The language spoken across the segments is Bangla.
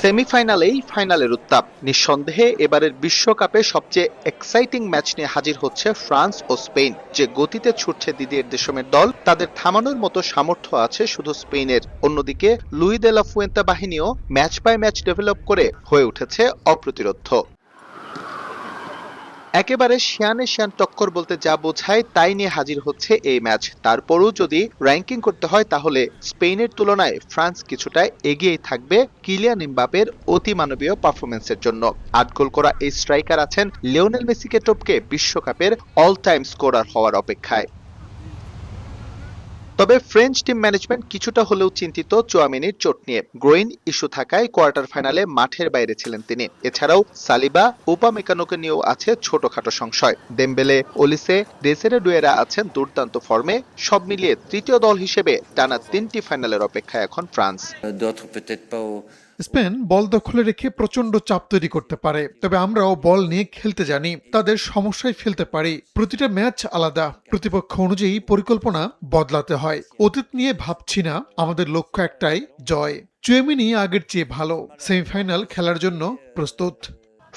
সেমিফাইনালেই ফাইনালের উত্তাপ। নিঃসন্দেহে এবারের বিশ্বকাপে সবচেয়ে এক্সাইটিং ম্যাচ নিয়ে হাজির হচ্ছে ফ্রান্স ও স্পেন। যে গতিতে ছুটছে দিদিয়ের দেশমের দল, তাদের থামানোর মতো সামর্থ্য আছে শুধু স্পেনের। অন্যদিকে লুই দে লা ফুয়েন্তা বাহিনীও ম্যাচ বাই ম্যাচ ডেভেলপ করে হয়ে উঠেছে অপ্রতিরোধ্য। একেবারে শিয়ানে শিয়ান টক্কর বলতে যা বোঝায় তাই নিয়ে হাজির হচ্ছে এই ম্যাচ। তারপরও যদি র্যাঙ্কিং করতে হয় তাহলে স্পেনের তুলনায় ফ্রান্স কিছুটা এগিয়েই থাকবে কিলিয়ান এমবাপের অতিমানবীয় পারফরম্যান্সের জন্য। ৮ গোল করা এই স্ট্রাইকার আছেন লিওনেল মেসিকে টপকে বিশ্বকাপের অল টাইম স্কোরার হওয়ার অপেক্ষায়। তবে ফ্রেঞ্চ টিম ম্যানেজমেন্ট কিছুটা হলেও চিন্তিত চুয়ামেনির চোট নিয়ে। গ্রোইন ইস্যু থাকায় কোয়ার্টার ফাইনালে মাঠের বাইরে ছিলেন তিনি। এছাড়াও সালিবা, উপমেকানোকে নিয়েও আছে ছোটখাটো সংশয়। দেমবেলে, ওলিসে, দেসেরে ডুয়েরা আছেন দুর্দান্ত ফর্মে। সব মিলিয়ে তৃতীয় দল হিসেবে টানা ৩টি ফাইনালের অপেক্ষায় এখন ফ্রান্স। স্পেন বল দখলে রেখে প্রচন্ড চাপ তৈরি করতে পারে, তবে আমরাও বল নিয়ে খেলতে জানি, তাদের সমস্যায় ফেলতে পারি। প্রতিটা ম্যাচ আলাদা, প্রতিপক্ষ অনুযায়ী পরিকল্পনা বদলাতে হয়। অতীত নিয়ে ভাবছি না, আমাদের লক্ষ্য একটাই, জয়। চুয়েমিনি আগের চেয়ে ভালো, সেমিফাইনাল খেলার জন্য প্রস্তুত।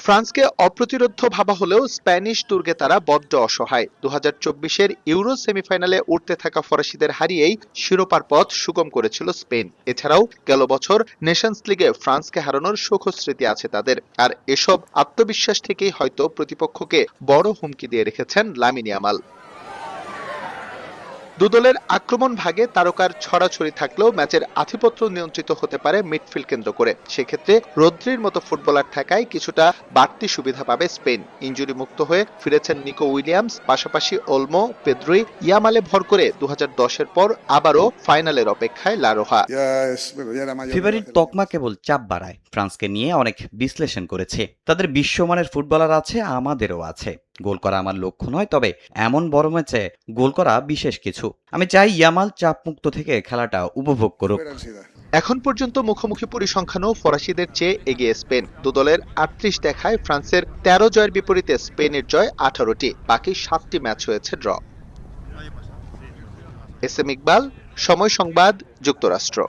ফ্রান্সকে অপ্রতিরোধ্য ভাবা হলেও স্প্যানিশ দুর্গে তারা বড্ড অসহায়। ২০২৪-এর ইউরো সেমিফাইনালে উঠতে থাকা ফরাসিদের হারিয়েই শিরোপার পথ সুগম করেছিল স্পেন। এছাড়াও গেল বছর নেশনস লিগে ফ্রান্সকে হারানোর সুখস্মৃতি আছে তাদের। আর এসব আত্মবিশ্বাস থেকেই হয়তো প্রতিপক্ষকে বড় হুমকি দিয়ে রেখেছেন লামিন ইয়ামাল। দুদলের আক্রমণ ভাগে তারকার ছড়াছড়ি থাকলেও ম্যাচের আধিপত্য নিয়ন্ত্রিত হতে পারে মিডফিল্ড কেন্দ্র করে। সেক্ষেত্রে রদ্রির মতো ফুটবলার থাকায় কিছুটা বাড়তি সুবিধা পাবে স্পেন। ইনজুরি মুক্ত হয়ে ফিরেছেন নিকো উইলিয়ামস, পাশাপাশি ওলমো, পেদ্রি, ইয়ামালে ভর করে ২০১০-এর পর আবারও ফাইনালের অপেক্ষায় লারোহা। ফেভারিট তকমা কেবল চাপ বাড়ায়। ফ্রান্সকে নিয়ে অনেক বিশ্লেষণ করেছে। তাদের বিশ্বমানের ফুটবলার আছে, আমাদেরও আছে। গোল করা আমার লক্ষ্য নয়, তবে এমন বড় ম্যাচে গোল করা বিশেষ কিছু। আমি চাই ইয়ামাল চাপমুক্ত থেকে খেলাটা উপভোগ করুক। এখন পর্যন্ত মুখোমুখি পরিসংখ্যানও ফরাসিদের চেয়ে এগিয়ে স্পেন। দুদলের ৩৮ দেখায় ফ্রান্সের ১৩ জয়ের বিপরীতে স্পেনের জয় ১৮টি, বাকি ৭টি ম্যাচ হয়েছে ড্র। এস এম ইকবাল, সময় সংবাদ, যুক্তরাষ্ট্র।